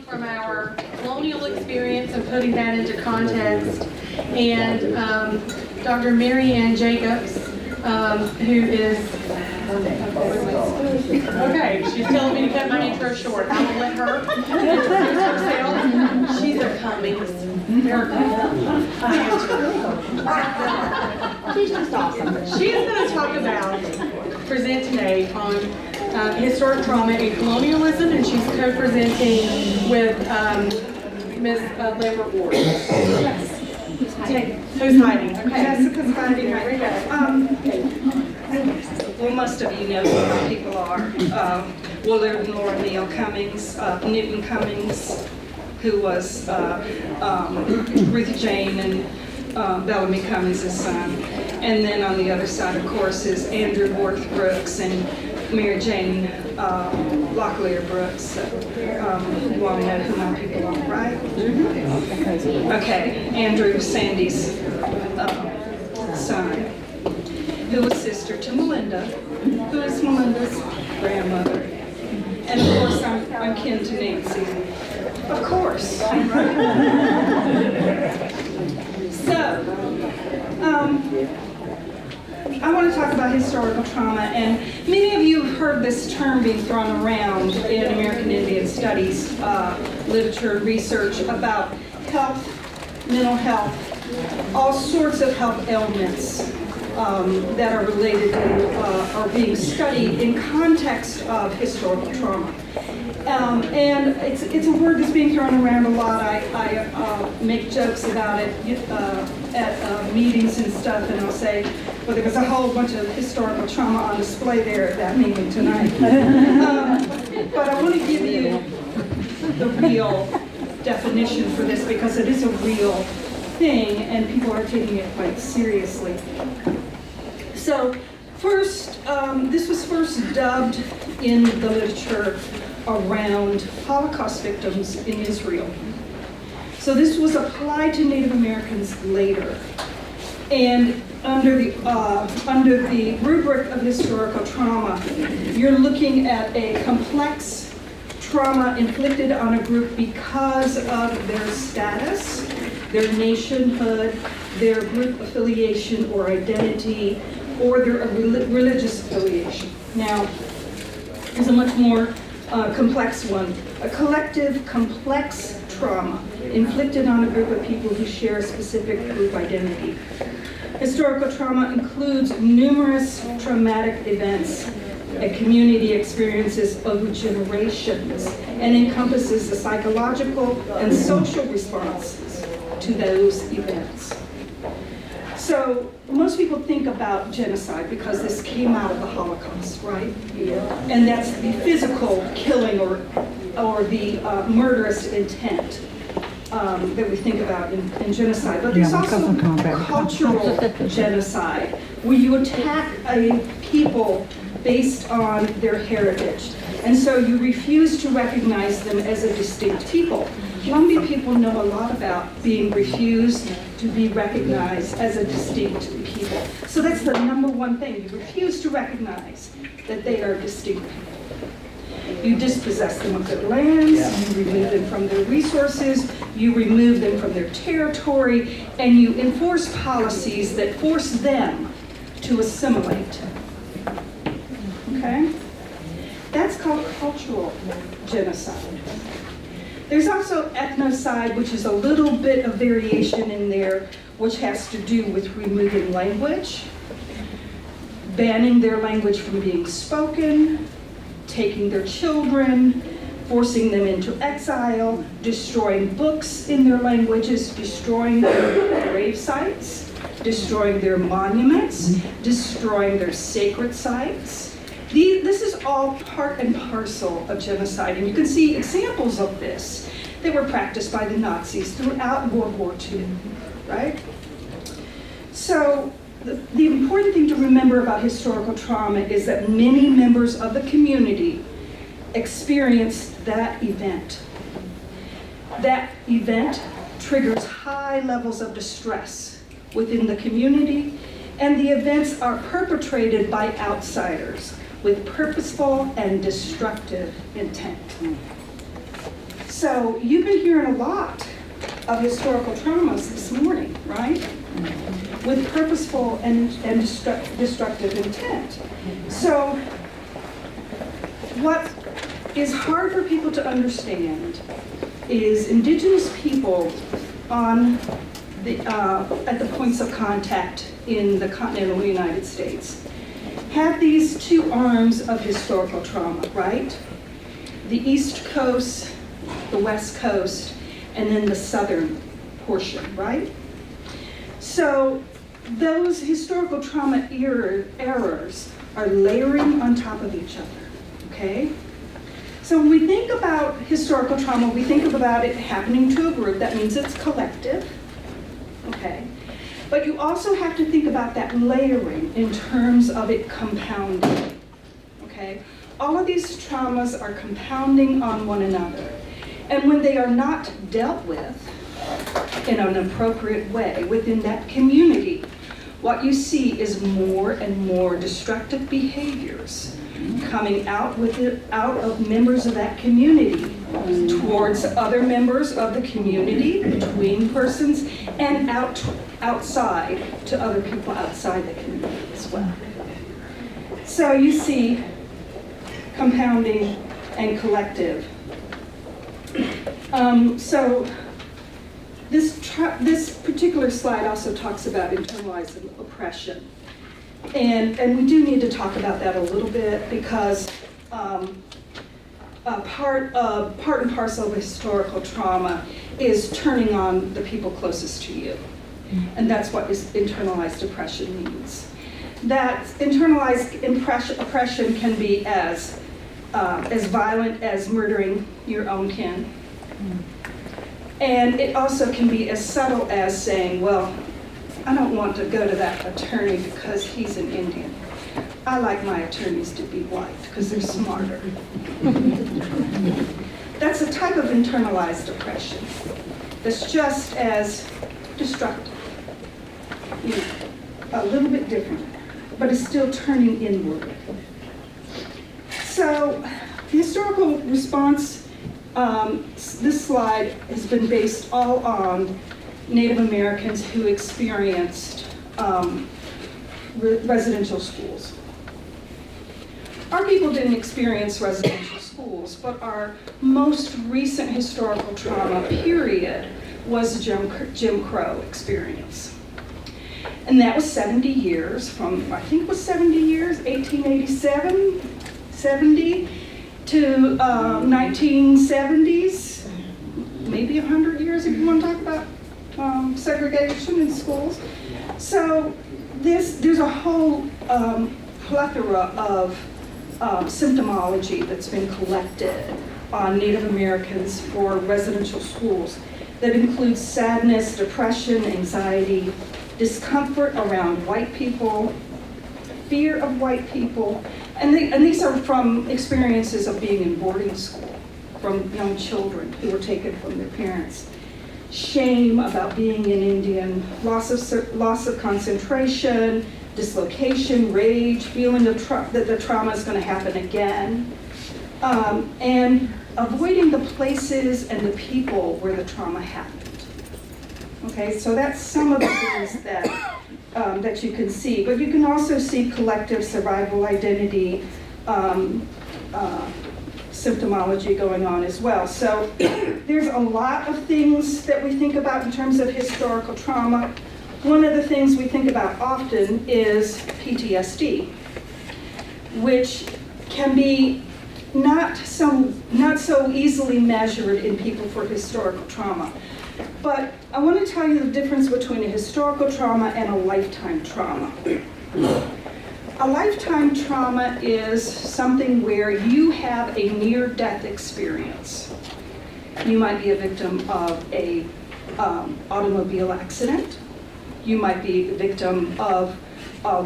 from our colonial experience and putting that into context. And Dr. Mary Ann Jacobs, who is, okay, she's telling me to cut my intro short. I will let her introduce herself. She's a Cummings. She's just awesome. She's going to talk about, present today on historic trauma and colonialism, and she's co-presenting with Ms. Lambert Ward. Yes. Who's hiding? Okay. Jessica's hiding right here. Well, most of you know who our people are. Willard and Laura Neal Cummings, Newton Cummings, who was Ruth Jane and Bellamy Cummings' son. And then on the other side, of course, is Andrew Worth Brooks and Mary Jane Locklear Brooks. You all know who my people are, right? Okay, Andrew Sandy's son, who was sister to Melinda, who is Melinda's grandmother. And of course, I'm kin to Nancy. Of course, right? So, I want to talk about historical trauma, and many of you have heard this term being thrown around in American Indian Studies literature and research about health, mental health, all sorts of health ailments that are related to, are being studied in context of historical trauma. And it's a word that's being thrown around a lot. I make jokes about it at meetings and stuff, and I'll say, well, there was a whole bunch of historical trauma on display there at that meeting tonight. But I want to give you the real definition for this, because it is a real thing, and people are taking it quite seriously. So first, this was first dubbed in the literature around Holocaust victims in Israel. So this was applied to Native Americans later. And under the rubric of historical trauma, you're looking at a complex trauma inflicted on a group because of their status, their nationhood, their group affiliation or identity, or their religious affiliation. Now, there's a much more complex one. A collective, complex trauma inflicted on a group of people who share a specific group identity. Historical trauma includes numerous traumatic events a community experiences over generations and encompasses the psychological and social responses to those events. So most people think about genocide because this came out of the Holocaust, right? Yeah. And that's the physical killing or the murderous intent that we think about in genocide. But there's also cultural genocide, where you attack a people based on their heritage. And so you refuse to recognize them as a distinct people. Lumbee people know a lot about being refused to be recognized as a distinct people. So that's the number one thing. You refuse to recognize that they are distinct people. You dispossess them of their lands, you remove them from their resources, you remove them from their territory, and you enforce policies that force them to assimilate. Okay? That's called cultural genocide. There's also ethnocide, which is a little bit of variation in there, which has to do with removing language, banning their language from being spoken, taking their children, forcing them into exile, destroying books in their languages, destroying their grave sites, destroying their monuments, destroying their sacred sites. This is all part and parcel of genocide, and you can see examples of this that were practiced by the Nazis throughout World War II, right? So the important thing to remember about historical trauma is that many members of the community experienced that event. That event triggers high levels of distress within the community, and the events are perpetrated by outsiders with purposeful and destructive intent. So you've been hearing a lot of historical traumas this morning, right? With purposeful and destructive intent. So what is hard for people to understand is indigenous people on at the points of contact in the continental United States have these two arms of historical trauma, right? The East Coast, the West Coast, and then the southern portion, right? So those historical trauma errors are layering on top of each other, okay? So when we think about historical trauma, we think about it happening to a group. That means it's collective, okay? But you also have to think about that layering in terms of it compounding, okay? All of these traumas are compounding on one another. And when they are not dealt with in an appropriate way within that community, what you see is more and more destructive behaviors coming out of members of that community towards other members of the community, between persons, and outside to other people outside the community as well. So you see compounding and collective. So this particular slide also talks about internalized oppression. And we do need to talk about that a little bit because part and parcel of historical trauma is turning on the people closest to you. And that's what internalized oppression means. That internalized oppression can be as violent as murdering your own kin. And it also can be as subtle as saying, well, I don't want to go to that attorney because he's an Indian. I like my attorneys to be white because they're smarter. That's a type of internalized oppression that's just as destructive, you know, a little bit different, but it's still turning inward. So the historical response, this slide has been based all on Native Americans who experienced residential schools. Our people didn't experience residential schools, but our most recent historical trauma period was the Jim Crow experience. And that was 70 years from, I think it was 70 years, 1887, 70 to 1970s, maybe 100 years if you want to talk about segregation in schools. So there's a whole plethora of symptomology that's been collected on Native Americans for residential schools that includes sadness, depression, anxiety, discomfort around white people, fear of white people, and these are from experiences of being in boarding school, from young children who were taken from their parents. Shame about being an Indian, loss of concentration, dislocation, rage, feeling that the trauma is going to happen again, and avoiding the places and the people where the trauma happened. Okay, so that's some of the things that you can see, but you can also see collective survival identity, symptomology going on as well. So there's a lot of things that we think about in terms of historical trauma. One of the things we think about often is PTSD, which can be not so easily measured in people for historical trauma. But I want to tell you the difference between a historical trauma and a lifetime trauma. A lifetime trauma is something where you have a near-death experience. You might be a victim of a automobile accident. You might be a victim of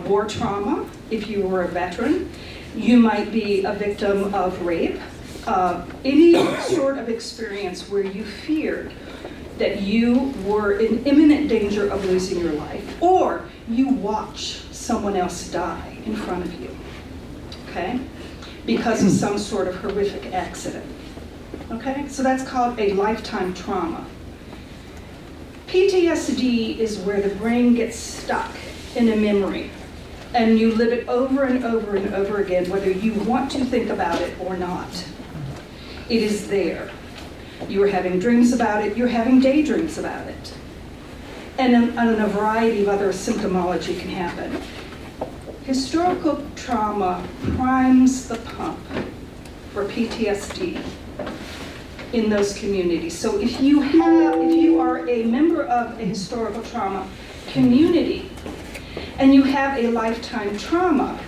war trauma if you were a veteran. You might be a victim of rape. Any sort of experience where you feared that you were in imminent danger of losing your life, or you watch someone else die in front of you, okay? Because of some sort of horrific accident, Okay, so that's called a lifetime trauma. PTSD is where the brain gets stuck in a memory, and you live it over and over and over again, whether you want to think about it or not. It is there. You're having dreams about it, you're having daydreams about it. And a variety of other symptomology can happen. Historical trauma primes the pump for PTSD in those communities. So if you are a member of a historical trauma community and you have a lifetime trauma,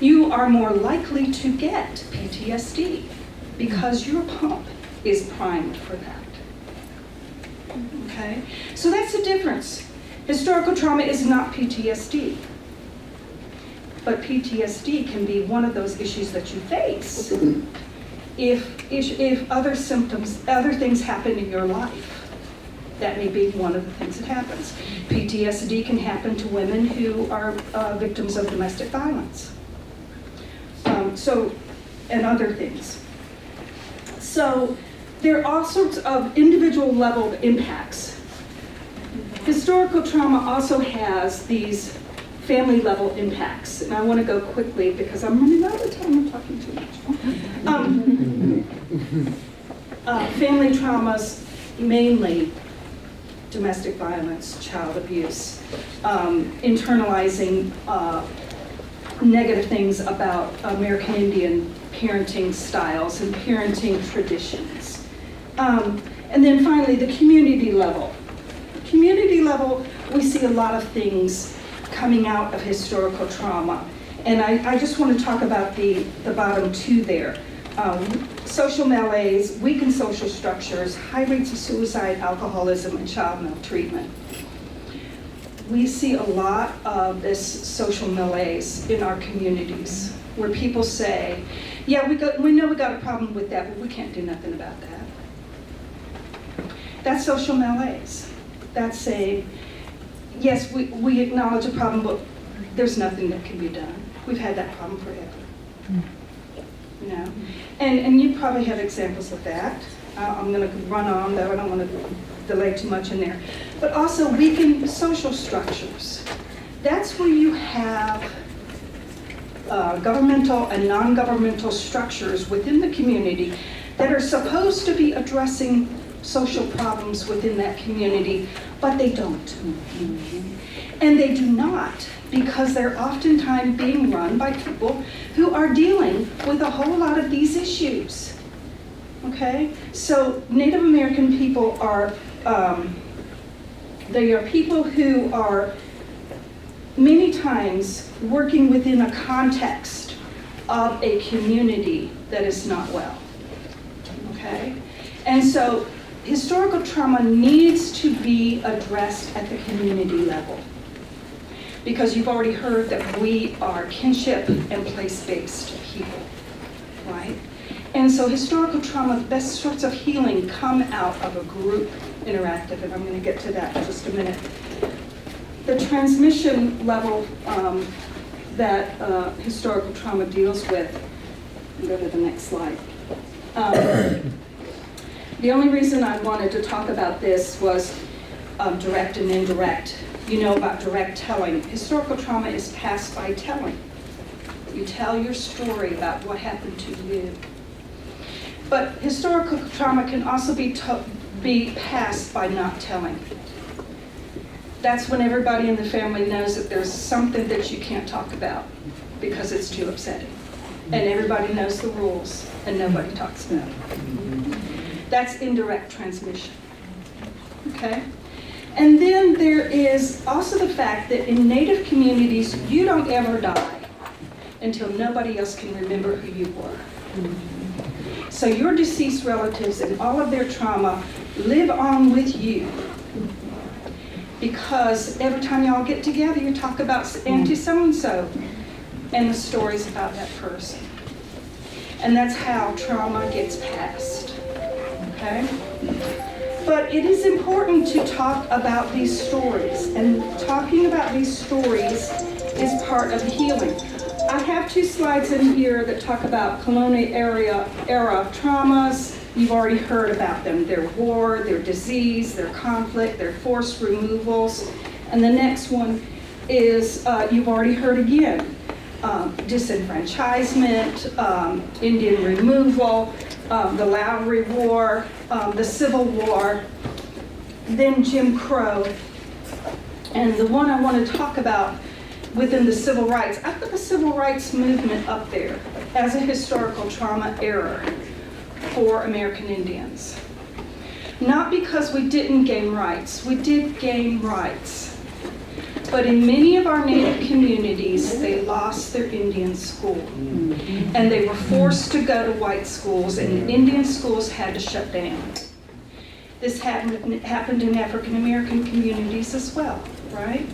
you are more likely to get PTSD because your pump is primed for that. Okay? So that's the difference. Historical trauma is not PTSD. But PTSD can be one of those issues that you face if other symptoms, other things happen in your life. That may be one of the things that happens. PTSD can happen to women who are victims of domestic violence. And other things. So there are all sorts of individual level impacts. Historical trauma also has these family level impacts. And I want to go quickly because I'm running out of time, I'm talking too much. Family traumas, mainly domestic violence, child abuse, internalizing negative things about American Indian parenting styles and parenting traditions. And then finally, the community level. Community level, we see a lot of things coming out of historical trauma. And I just want to talk about the bottom two there. Social malaise, weakened social structures, high rates of suicide, alcoholism, and child maltreatment. We see a lot of this social malaise in our communities where people say, yeah, we know we got a problem with that, but we can't do nothing about that. That's social malaise. That's saying, yes, we acknowledge a problem, but there's nothing that can be done. We've had that problem forever. You know? And you probably have examples of that. I'm going to run on, though I don't want to delay too much in there. But also weakened social structures. That's where you have governmental and non-governmental structures within the community that are supposed to be addressing social problems within that community, but they don't. And they do not because they're oftentimes being run by people who are dealing with a whole lot of these issues. Okay? So Native American people are, they are people who are many times working within a context of a community that is not well. Okay? And so historical trauma needs to be addressed at the community level because you've already heard that we are kinship and place-based people, right? And so historical trauma, the best sorts of healing come out of a group interactive, and I'm going to get to that in just a minute. The transmission level that historical trauma deals with, go to the next slide. The only reason I wanted to talk about this was direct and indirect. You know about direct telling. Historical trauma is passed by telling. You tell your story about what happened to you. But historical trauma can also be passed by not telling. That's when everybody in the family knows that there's something that you can't talk about because it's too upsetting. And everybody knows the rules and nobody talks about it. That's indirect transmission. Okay? And then there is also the fact that in Native communities, you don't ever die until nobody else can remember who you were. So your deceased relatives and all of their trauma live on with you because every time y'all get together, you talk about Auntie so-and-so and the stories about that person. And that's how trauma gets passed. Okay? But it is important to talk about these stories, and talking about these stories is part of the healing. I have two slides in here that talk about colonial era traumas, You've already heard about them. Their war, their disease, their conflict, their forced removals. And the next one is, you've already heard again, disenfranchisement, Indian removal, the Lowry War, the Civil War, then Jim Crow. And the one I want to talk about within the civil rights, I put the civil rights movement up there as a historical trauma error for American Indians. Not because we didn't gain rights, we did gain rights. But in many of our Native communities, they lost their Indian school. And they were forced to go to white schools, and Indian schools had to shut down. This happened in African American communities as well, right?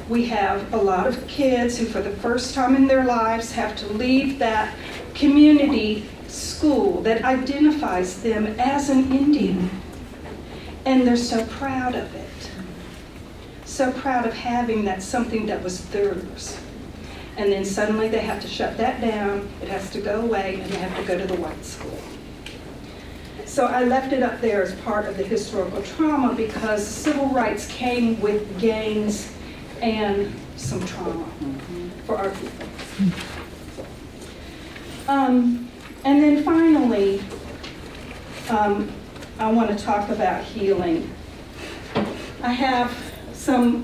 We have a lot of kids who for the first time in their lives have to leave that community school that identifies them as an Indian. And they're so proud of it. So proud of having that something that was theirs. And then suddenly they have to shut that down, it has to go away, and they have to go to the white school. So I left it up there as part of the historical trauma because civil rights came with gains and some trauma for our people. And then finally, I want to talk about healing. I have some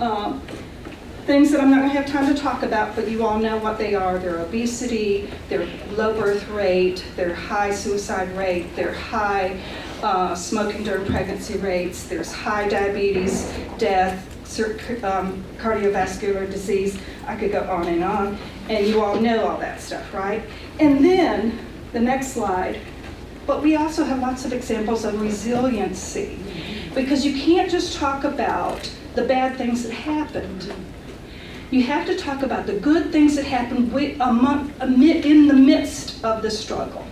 things that I'm not going to have time to talk about, but you all know what they are. They're obesity, they're low birth rate, they're high suicide rate, they're high smoking during pregnancy rates, there's high diabetes, death, cardiovascular disease. I could go on, and you all know all that stuff, right? And then, the next slide, but we also have lots of examples of resiliency, because you can't just talk about the bad things that happened. You have to talk about the good things that happened in the midst of the struggle.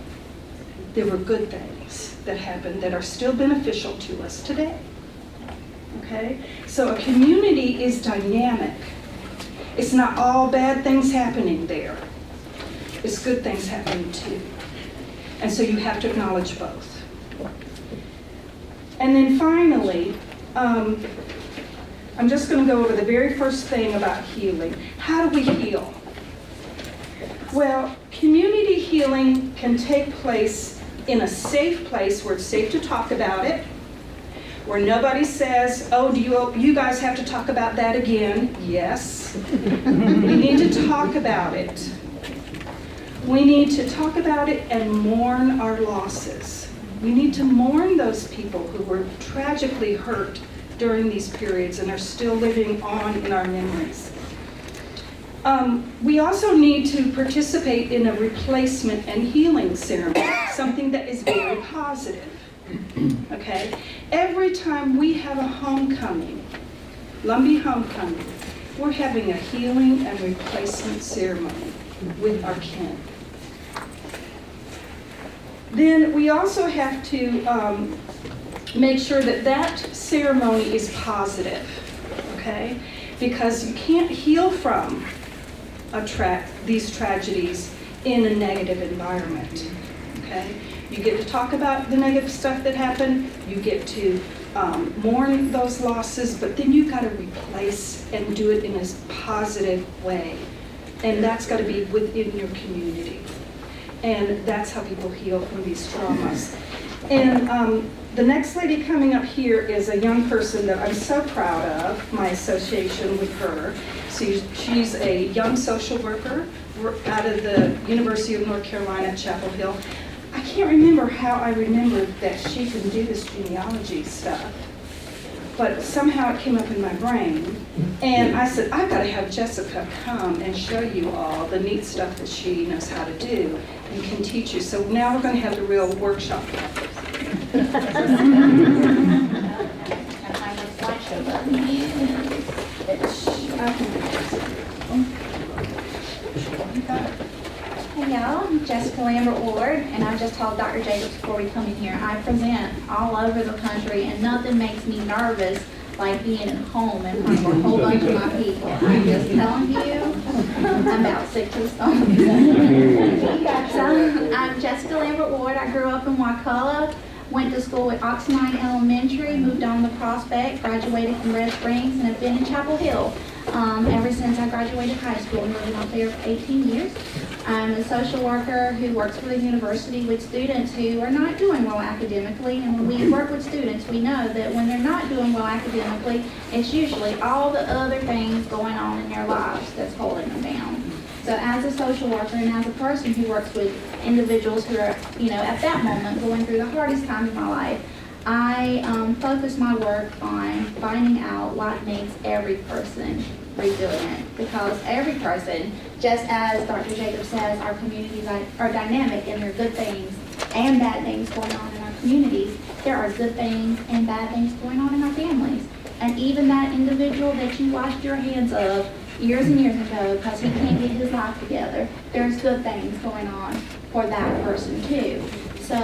There were good things that happened that are still beneficial to us today. Okay? So a community is dynamic. It's not all bad things happening there. It's good things happening too. And so you have to acknowledge both. And then finally, I'm just going to go over the very first thing about healing. How do we heal? Well, community healing can take place in a safe place where it's safe to talk about it, where nobody says, oh, do you guys have to talk about that again? Yes. We need to talk about it. We need to talk about it and mourn our losses. We need to mourn those people who were tragically hurt during these periods and are still living on in our memories. We also need to participate in a replacement and healing ceremony, something that is very positive. Okay? Every time we have a homecoming, Lumbee homecoming, we're having a healing and replacement ceremony with our kin. Then we also have to make sure that that ceremony is positive, okay? Because you can't heal from these tragedies in a negative environment, okay? You get to talk about the negative stuff that happened, you get to mourn those losses, but then you've got to replace and do it in a positive way. And that's got to be within your community. And that's how people heal from these traumas. And the next lady coming up here is a young person that I'm so proud of, my association with her. She's a young social worker out of the University of North Carolina at Chapel Hill. I can't remember how I remembered that she can do this genealogy stuff, but somehow it came up in my brain. And I said, I've got to have Jessica come and show you all the neat stuff that she knows how to do and can teach you. So now we're going to have the real workshop. Hey y'all, I'm Jessica Lambert-Ward, and I just told Dr. Jacobs before we come in here, I present all over the country, and nothing makes me nervous like being at home in front of a whole bunch of my people. I'm just telling you, I'm about sick to the stomach. So, I'm Jessica Lambert-Ward. I grew up in Wakulla. Went to school at Oxnard Elementary, moved on to Prospect, graduated from Red Springs, and have been in Chapel Hill ever since I graduated high school and lived out there for 18 years. I'm a social worker who works for the university with students who are not doing well academically, and when we work with students, we know that when they're not doing well academically, it's usually all the other things going on in their lives that's holding them down. So as a social worker and as a person who works with individuals who are, at that moment going through the hardest times of my life, I focus my work on finding out what makes every person resilient, because every person, just as Dr. Jacobs says, our communities are dynamic and there are good things and bad things going on in our communities. There are good things and bad things going on in our families. And even that individual that you washed your hands of years and years ago because he can't get his life together, there's good things going on for that person too. So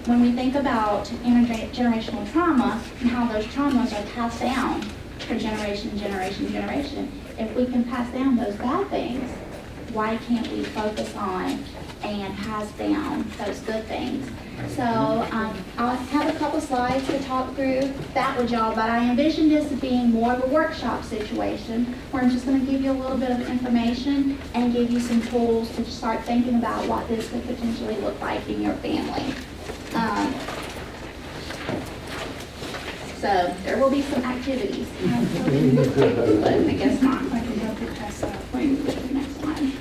when we think about intergenerational trauma and how those traumas are passed down for generation, if we can pass down those bad things, why can't we focus on and pass down those good things? So I'll have a couple slides to talk through that with y'all, but I envision this as being more of a workshop situation where I'm just going to give you a little bit of information and give you some tools to start thinking about what this could potentially look like in your family. So there will be some activities. But I guess not. I can go through past that. Next one.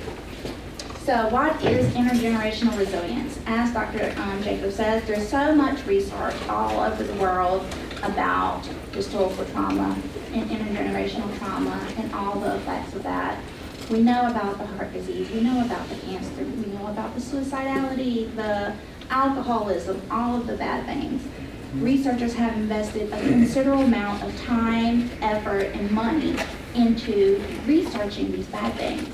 So what is intergenerational resilience? As Dr. Jacobs says, there's so much research all over the world about historical trauma and intergenerational trauma and all the effects of that. We know about the heart disease, we know about the cancer, we know about the suicidality, the alcoholism, all of the bad things. Researchers have invested a considerable amount of time, effort, and money into researching these bad things.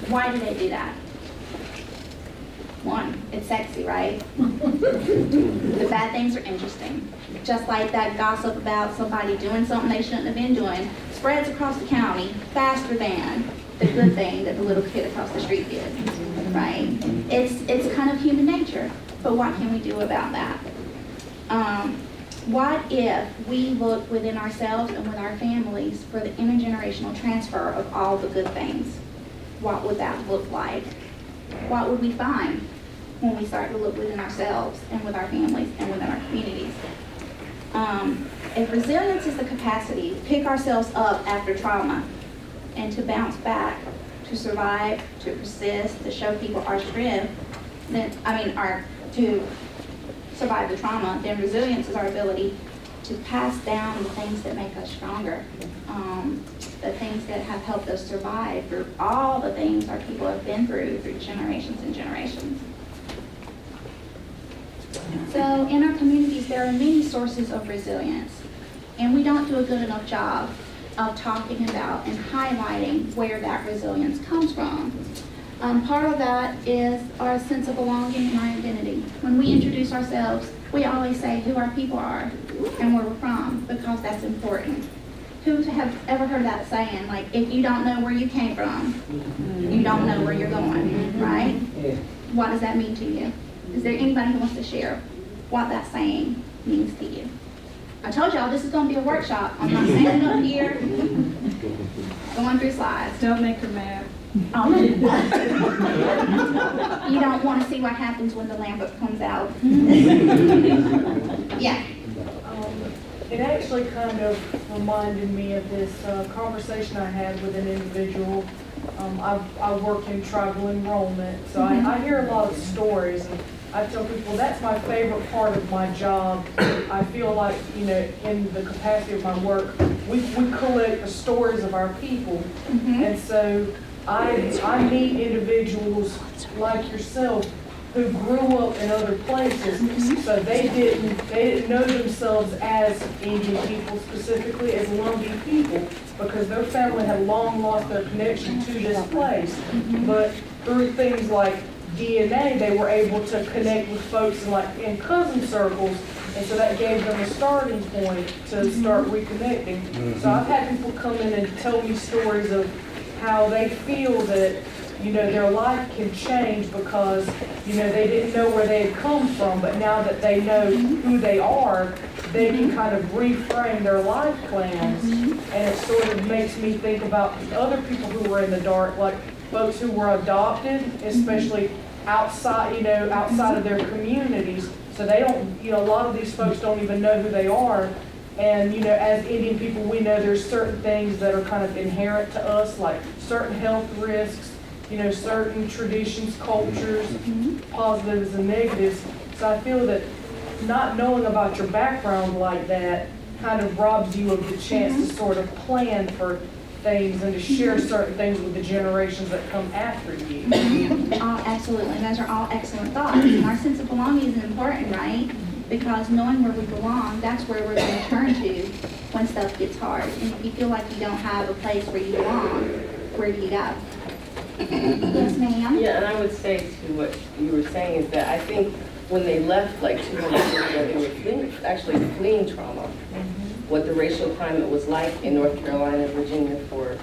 Why do they do that? One, it's sexy, right? The bad things are interesting. Just like that gossip about somebody doing something they shouldn't have been doing spreads across the county faster than the good thing that the little kid across the street did, right? It's kind of human nature, but what can we do about that? What if we look within ourselves and with our families for the intergenerational transfer of all the good things? What would that look like? What would we find when we start to look within ourselves and with our families and within our communities? If resilience is the capacity to pick ourselves up after trauma and to bounce back, to survive, to persist, to show people our strength, to survive the trauma, then resilience is our ability to pass down the things that make us stronger, the things that have helped us survive through all the things our people have been through generations and generations. So in our communities, there are many sources of resilience, and we don't do a good enough job of talking about and highlighting where that resilience comes from. Part of that is our sense of belonging and our identity. When we introduce ourselves, we always say who our people are and where we're from, because that's important. Who have ever heard that saying, like, if you don't know where you came from, you don't know where you're going, right? What does that mean to you? Is there anybody who wants to share what that saying means to you? I told y'all this is going to be a workshop. I'm not standing up here going through slides. Don't make her mad. You don't want to see what happens when the lamp comes out. Yeah. It actually kind of reminded me of this conversation I had with an individual. I work in tribal enrollment, so I hear a lot of stories, and I tell people that's my favorite part of my job. I feel like, in the capacity of my work, we collect the stories of our people, and so I meet individuals like yourself who grew up in other places, so they didn't know themselves as Indian people, specifically as Lumbee people, because their family had long lost their connection to this place. But through things like DNA, they were able to connect with folks in cousin circles, and so that gave them a starting point to start reconnecting. So I've had people come in and tell me stories of how they feel that you know, their life can change because, you know, they didn't know where they had come from, but now that they know who they are, they can kind of reframe their life plans. And it sort of makes me think about other people who were in the dark, like folks who were adopted, especially outside, you know, outside of their communities. So they don't, you know, a lot of these folks don't even know who they are. And, you know, as Indian people, we know there's certain things that are kind of inherent to us, like certain health risks, you know, certain traditions, cultures, positives and negatives. So I feel that not knowing about your background like that kind of robs you of the chance to sort of plan for things and to share certain things with the generations that come after you. Oh, absolutely. Those are all excellent thoughts. And our sense of belonging is important, right? Because knowing where we belong, that's where we're going to turn to when stuff gets hard. And if you feel like you don't have a place where you belong, where do you go? Yes, ma'am? Yeah, and I would say to what you were saying is that I think when they left like 200 years ago, they were fleeing trauma. What the racial climate was like in North Carolina, Virginia for,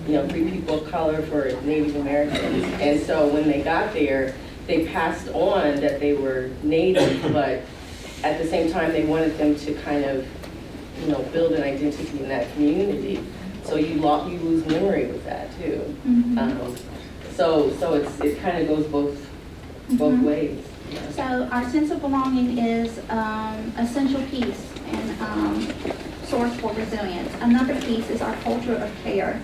you know, free people of color, for Native Americans. And so when they got there, they passed on that they were Native, but at the same time, they wanted them to kind of, you know, build an identity in that community. So you lose memory with that too. So it kind of goes both ways. Yeah. So our sense of belonging is essential piece and source for resilience. Another piece is our culture of care.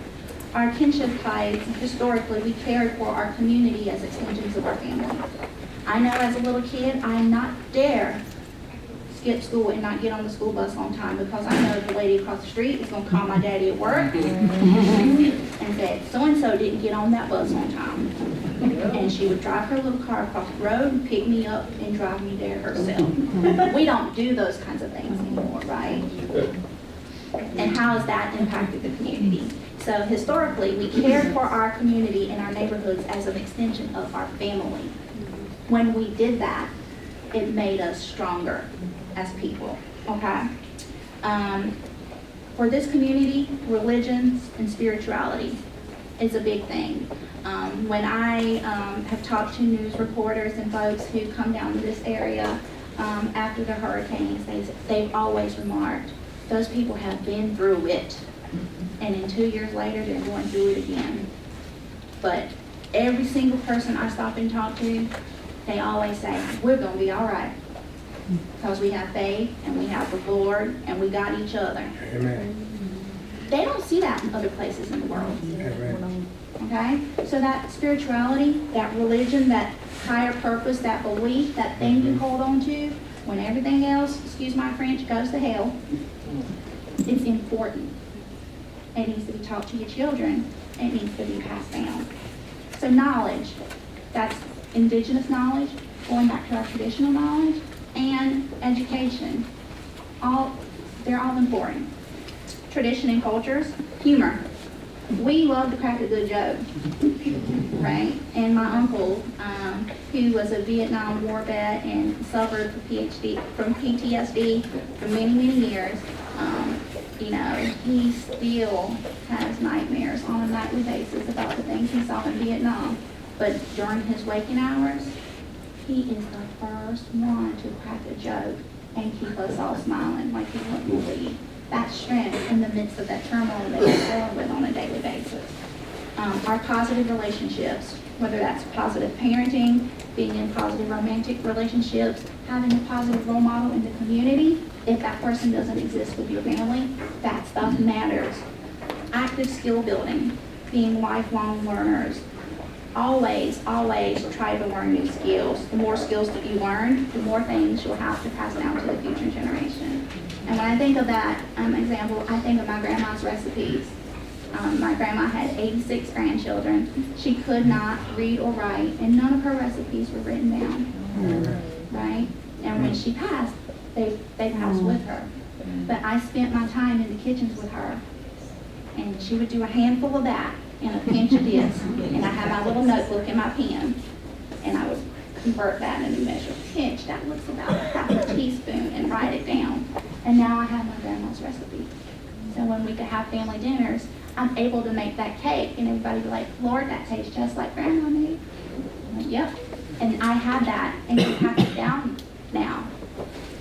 Our kinship ties, historically, we cared for our community as extensions of our family. I know as a little kid, I not dare skip school and not get on the school bus on time because I know the lady across the street is going to call my daddy at work and say, so-and-so didn't get on that bus on time. And she would drive her little car across the road and pick me up and drive me there herself. We don't do those kinds of things anymore, right? And how has that impacted the community? So historically, we cared for our community and our neighborhoods as an extension of our family. When we did that, it made us stronger as people, okay? For this community, religions and spirituality is a big thing. When I have talked to news reporters and folks who come down to this area after the hurricanes, they've always remarked, those people have been through it. And then 2 years later, they're going through it again. But every single person I stop and talk to, they always say, we're going to be all right. Because we have faith, and we have the Lord, and we got each other. Amen. They don't see that in other places in the world. Amen. Okay? So that spirituality, that religion, that higher purpose, that belief, that thing you hold on to, when everything else, excuse my French, goes to hell, it's important. It needs to be taught to your children. It needs to be passed down. So knowledge, that's indigenous knowledge, going back to our traditional knowledge, and education. They're all important. Tradition and cultures, humor. We love to crack a good joke, right? And my uncle, who was a Vietnam War vet and suffered from PTSD for many, many years, you know, he still has nightmares on a nightly basis about the things he saw in Vietnam. But during his waking hours, he is the first one to crack a joke and keep us all smiling like he wouldn't believe. That's strength in the midst of that turmoil that we're dealing with on a daily basis. Our positive relationships, whether that's positive parenting, being in positive romantic relationships, having a positive role model in the community. If that person doesn't exist with your family, that stuff matters. Active skill building, being lifelong learners. Always try to learn new skills. The more skills that you learn, the more things you'll have to pass down to the future generation. And when I think of that example, I think of my grandma's recipes. My grandma had 86 grandchildren. She could not read or write, and none of her recipes were written down, right? And when she passed, they passed with her. But I spent my time in the kitchens with her, and she would do a handful of that and a pinch of this, and I had my little notebook and my pen, and I would convert that into measure. Pinch, that looks about half a teaspoon, and write it down. And now I have my grandma's recipe. So when we could have family dinners, I'm able to make that cake, and everybody be like, Lord, that tastes just like Grandma made. I'm like, yep. And I had that, and you pass it down now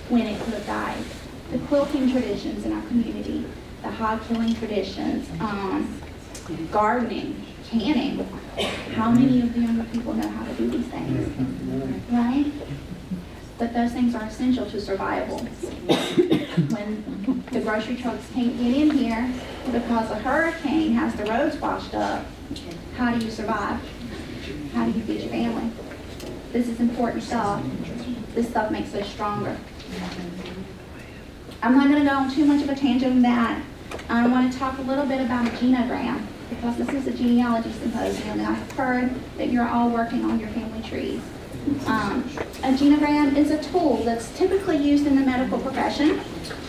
when it could have died. The quilting traditions in our community, the hog killing traditions, gardening, canning. How many of the younger people know how to do these things, right? But those things are essential to survival. When the grocery trucks can't get in here because a hurricane has the roads washed up, how do you survive? How do you feed your family? This is important stuff. This stuff makes us stronger. I'm not going to go on too much of a tangent on that. I want to talk a little bit about a genogram, because this is a genealogy symposium, and I've heard that you're all working on your family trees. A genogram is a tool that's typically used in the medical profession,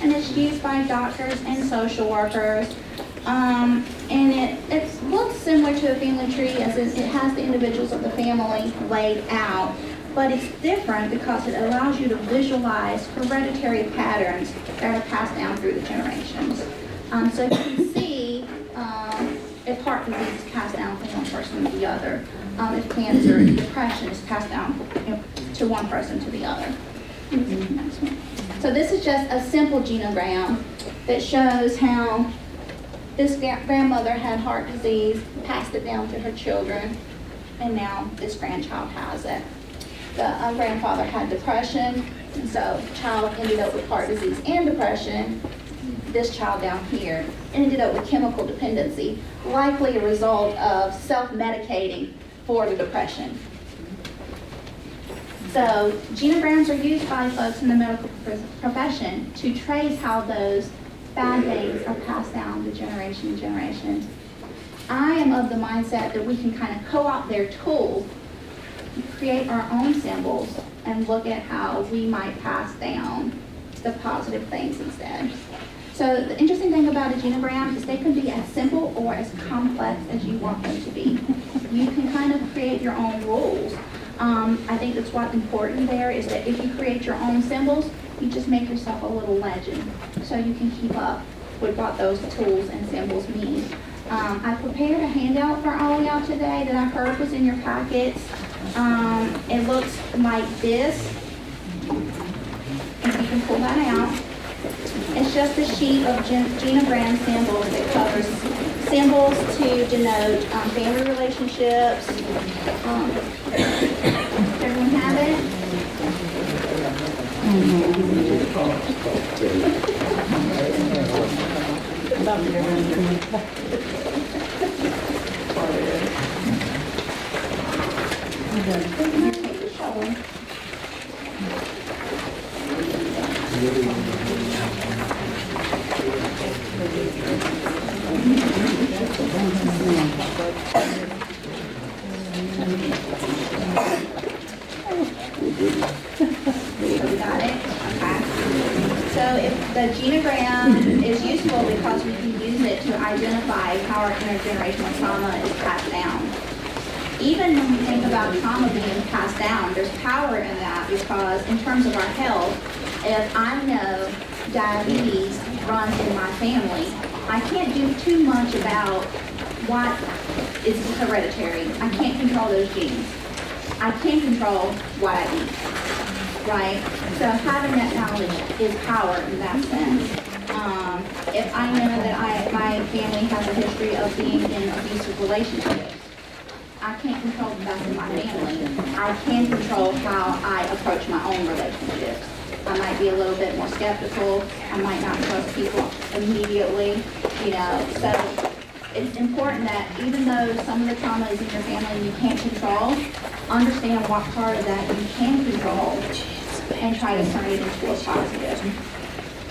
and it's used by doctors and social workers. And it looks similar to a family tree, as it has the individuals of the family laid out, but it's different because it allows you to visualize hereditary patterns that are passed down through the generations. So you can see if heart disease is passed down from one person to the other, if cancer and depression is passed down to one person to the other. So this is just a simple genogram that shows how this grandmother had heart disease, passed it down to her children, and now this grandchild has it. The grandfather had depression, and so the child ended up with heart disease and depression. This child down here ended up with chemical dependency, likely a result of self-medicating for the depression. So genograms are used by folks in the medical profession to trace how those bad days are passed down to generation to generation. I am of the mindset that we can kind of co-opt their tool, create our own symbols, and look at how we might pass down the positive things instead. So the interesting thing about a genogram is they can be as simple or as complex as you want them to be. You can kind of create your own rules. I think that's what's important there, is that if you create your own symbols, you just make yourself a little legend so you can keep up with what those tools and symbols mean. I prepared a handout for all of y'all today that I heard was in your packets. It looks like this. If you can pull that out. It's just a sheet of genogram symbols that covers symbols to denote family relationships. Everyone have it? Got it? Okay. So if the genogram is useful because we can use it to identify how our intergenerational trauma is passed down. Even when we think about trauma being passed down, there's power in that, because in terms of our health, if I know diabetes runs in my family, I can't do too much about what is hereditary. I can't control those genes. I can control what I eat, right? So having that knowledge is power in that sense. If I know that my family has a history of being in abusive relationships, I can't control that's in my family. I can control how I approach my own relationships. I might be a little bit more skeptical. I might not trust people immediately, so it's important that even though some of the trauma is in your family you can't control, understand what part of that you can control and try to turn it into a positive.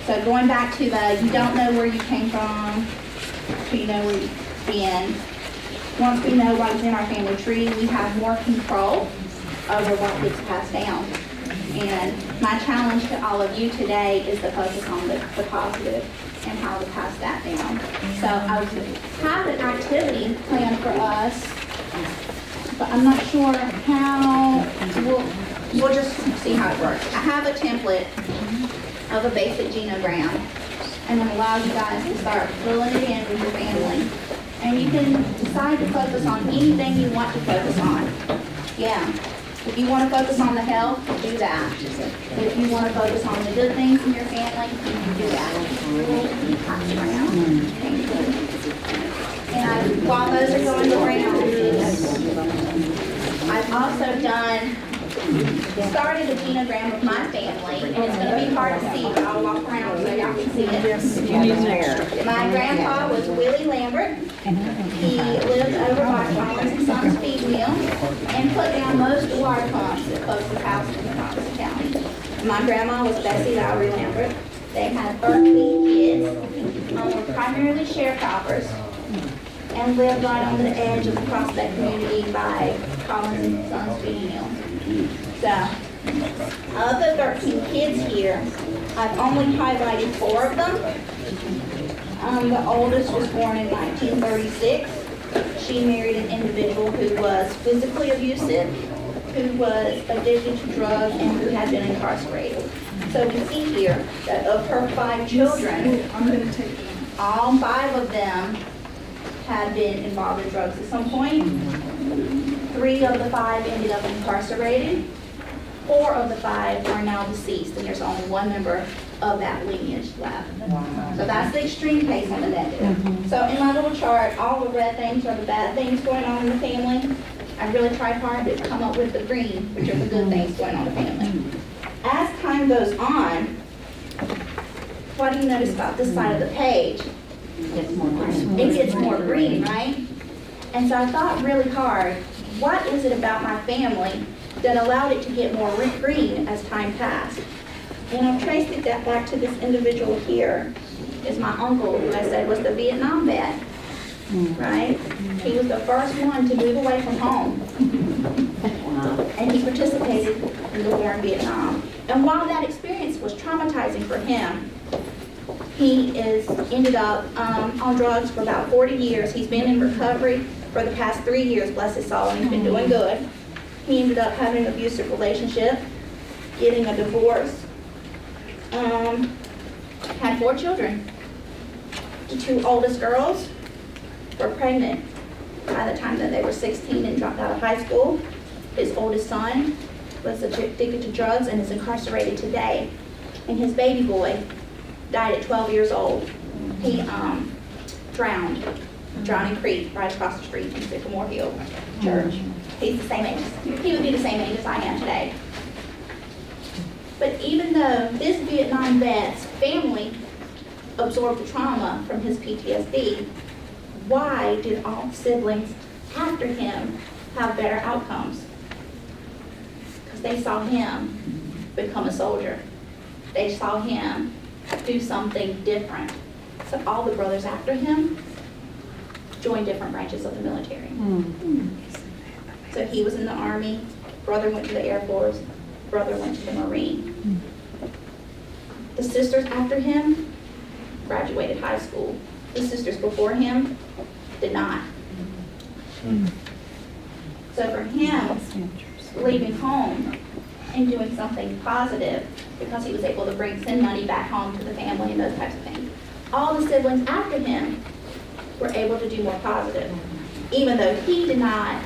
So going back to you don't know where you came from, so you know where you've been. Once we know what's in our family tree, we have more control over what gets passed down. And my challenge to all of you today is to focus on the positive and how to pass that down. So I have an activity planned for us, but I'm not sure how. We'll just see how it works. I have a template of a basic genogram, and it allows you guys to start filling it in with your family. And you can decide to focus on anything you want to focus on. Yeah. If you want to focus on the health, do that. If you want to focus on the good things in your family, you can do that. And while those are going around, I've also started a genogram of my family, and it's going to be hard to see, but I'll walk around so y'all can see it. My grandpa was Willie Lambert. He lived over by Collins and Sons feed mill and put down most of the water pumps at closest house in Robinson County. My grandma was Bessie Lowry Lambert. They had 13 kids, were primarily sharecroppers, and lived right on the edge of the Prospect community by Collins and Sons feed mill. So, of the 13 kids here, I've only highlighted 4 of them. The oldest was born in 1936. She married an individual who was physically abusive, who was addicted to drugs, and who had been incarcerated. So we see here that of her 5 children, all 5 of them had been involved in drugs at some point. 3 of the 5 ended up incarcerated. 4 of the 5 are now deceased, and there's only 1 member of that lineage left. So that's the extreme case on the negative. So in my little chart, all the red things are the bad things going on in the family. I really tried hard to come up with the green, which are the good things going on in the family. As time goes on, what do you notice about this side of the page? It gets more green, right? And so I thought really hard, what is it about my family that allowed it to get more green as time passed? And I've traced it back to this individual here, is my uncle, who I said was the Vietnam vet, right? He was the first one to move away from home. And he participated in the war in Vietnam. And while that experience was traumatizing for him, he ended up on drugs for about 40 years. He's been in recovery for the past 3 years, bless his soul, and he's been doing good. He ended up having an abusive relationship, getting a divorce, had 4 children. The 2 oldest girls were pregnant by the time that they were 16 and dropped out of high school. His oldest son was addicted to drugs and is incarcerated today. And his baby boy died at 12 years old. He drowned Drowning Creek right across the street from Sycamore Hill Church. He's the same age. He would be the same age as I am today. But even though this Vietnam vet's family absorbed the trauma from his PTSD, why did all siblings after him have better outcomes? Because they saw him become a soldier. They saw him do something different. So all the brothers after him joined different branches of the military. So he was in the Army, brother went to the Air Force, brother went to the Marine. The sisters after him graduated high school. The sisters before him did not. So for him, leaving home and doing something positive, because he was able to send money back home to the family and those types of things, all the siblings after him were able to do more positive, even though he did not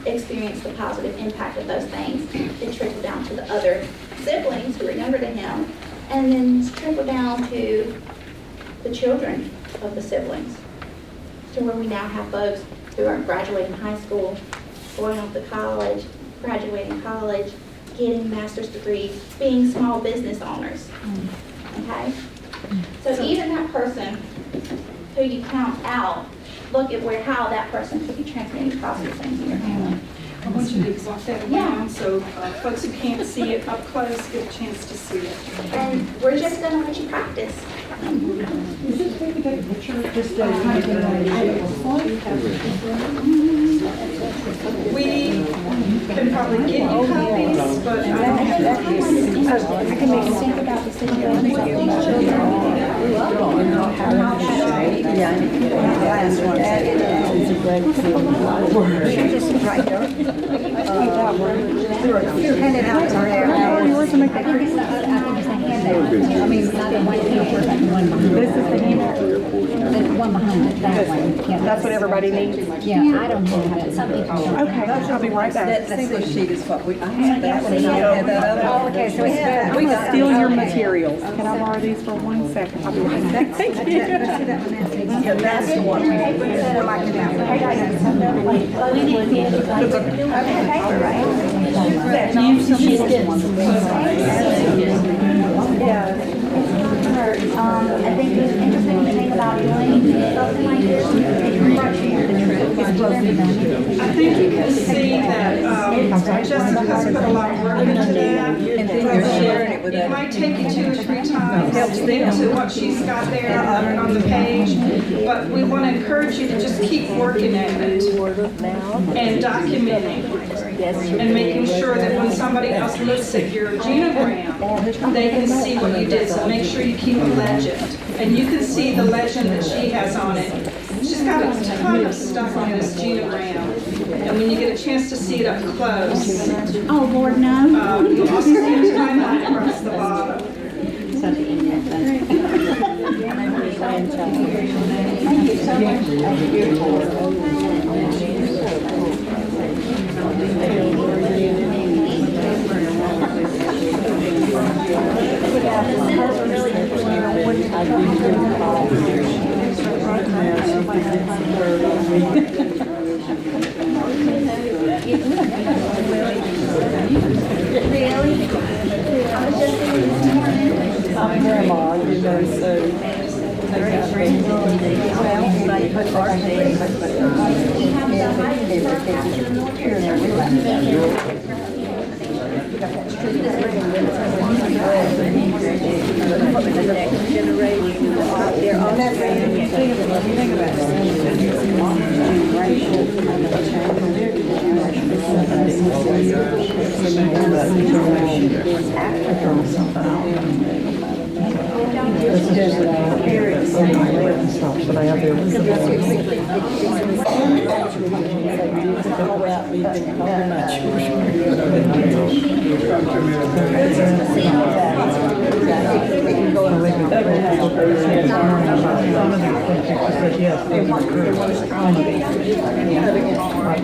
experience the positive impact of those things. It trickled down to the other siblings who were younger than him, and then trickled down to the children of the siblings, to where we now have folks who are graduating high school, going off to college, graduating college, getting master's degrees, being small business owners. Okay? So even that person who you count out, look at how that person could be transmitting positive things in your family. I want you to walk that around so folks who can't see it up close get a chance to see it. And we're just going to let you practice. Is it okay to get a picture? Just kind of get an idea. We can probably give you copies, but I can make a think about the situation. Yeah, last one. It's a great thing. Just right there. Hand it out. I think it's the handout. I mean, not the one here, one behind. This is the hand. The one behind it, that one. Yeah, That's what everybody needs? Yeah, I don't have it. Some people do. Okay, I'll be right back. Single sheet is what we, I have that one, and I had that other. Oh, okay, so it's better. I'm gonna steal your materials. Can I borrow these for 1 second? I'll be right back. Thank you. Yeah, that's the one. We're like that one. I think the interesting thing about doing something like this is I think you can see that Jessica's put a lot of work into that. And then you're sharing it with It us. might take you 2 or 3 times to get to what she's got there on the page, but we want to encourage you to just keep working at it and documenting and making sure that when somebody else looks at your genogram, they can see what you did. So make sure you keep a legend, and you can see the legend that she has on it. She's got a ton of stuff on this genogram, and when you get a chance to see it up close, Oh, Lord, no. you'll also see a timeline across the bottom. Really? I was just thinking this morning. I'm grandma, you know, so.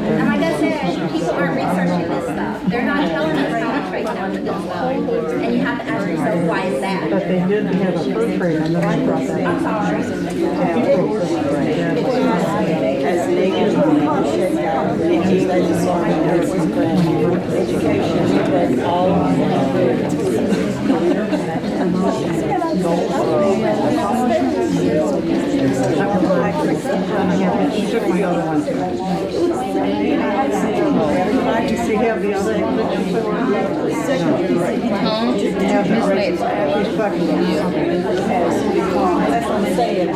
And like I said, people aren't researching this stuff. They're not telling us how much right now with this stuff. And you have to ask yourself, why is that? But they didn't have a food trade on the process. I'm sorry. As negative education, but all Like to see how the other one. That's what I'm saying.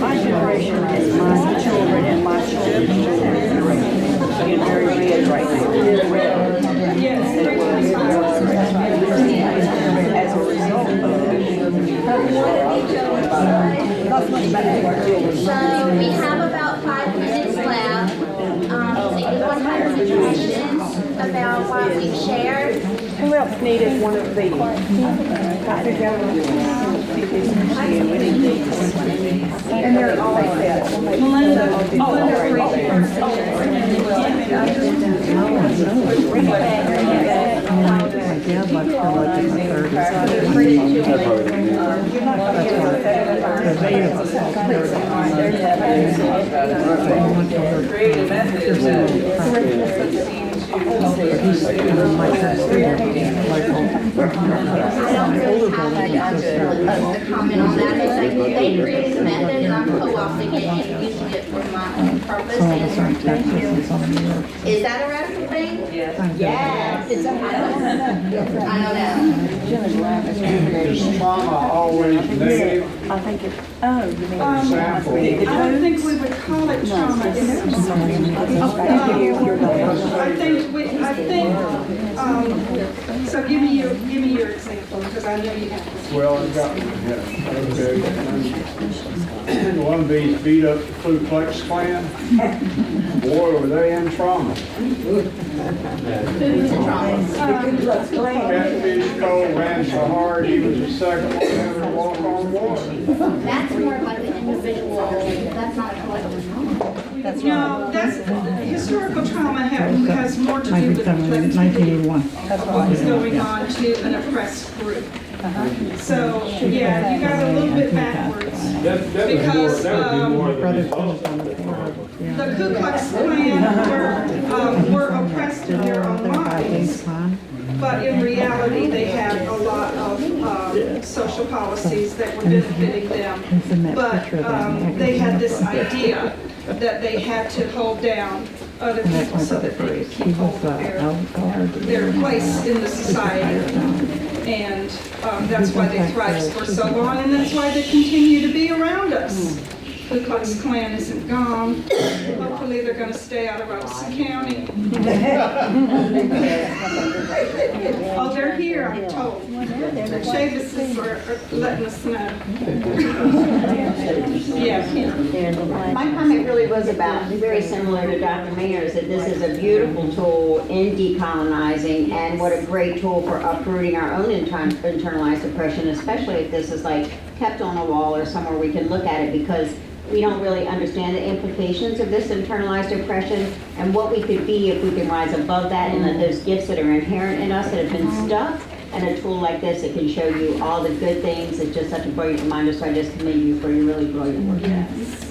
My generation is my children and my children's generation. Being very red right now. As a result So we have about 5 minutes left. Anyone have any questions about what we've shared? Who else needed one of these? And they're all like that. don't really have a comment on that. They created the method and I'm co-opting it and using it for my own purpose. Is that a radical thing? Yes. Yes. It's I know that. Trauma always negative I think it's, oh, you mean. example. I don't think we would call it trauma. So give me your example, because I know you have this. Well, I got, yeah, okay. Lumbee's beat up the Ku Klux Klan. Boy, were they in trauma. Catfish Cole ran so hard, he was the second one to ever walk on water. That's more like an individual, that's not a collective trauma. No, that's, historical trauma has more to do with collectivity of what was going on to an oppressed group. So, yeah, you got a little bit backwards. Because the Ku Klux Klan were oppressed in their own minds. But in reality, they had a lot of social policies that were benefiting them. But they had this idea that they had to hold down other people so that they could keep hold of their place in the society. And that's why they thrived for so long, and that's why they continue to be around us. Ku Klux Klan isn't gone. Hopefully they're going to stay out of Robeson County. Oh, they're here, I'm told. The Chavises are letting us know. Yeah. My comment really was about, very similar to Dr. Mayer's, that this is a beautiful tool in decolonizing and what a great tool for uprooting our own internalized oppression, especially if this is like kept on a wall or somewhere we can look at it, because we don't really understand the implications of this internalized oppression and what we could be if we can rise above that, and that those gifts that are inherent in us that have been stuck, and a tool like this that can show you all the good things. It's just such a brilliant reminder, so I just commend you for your really brilliant work. Yes.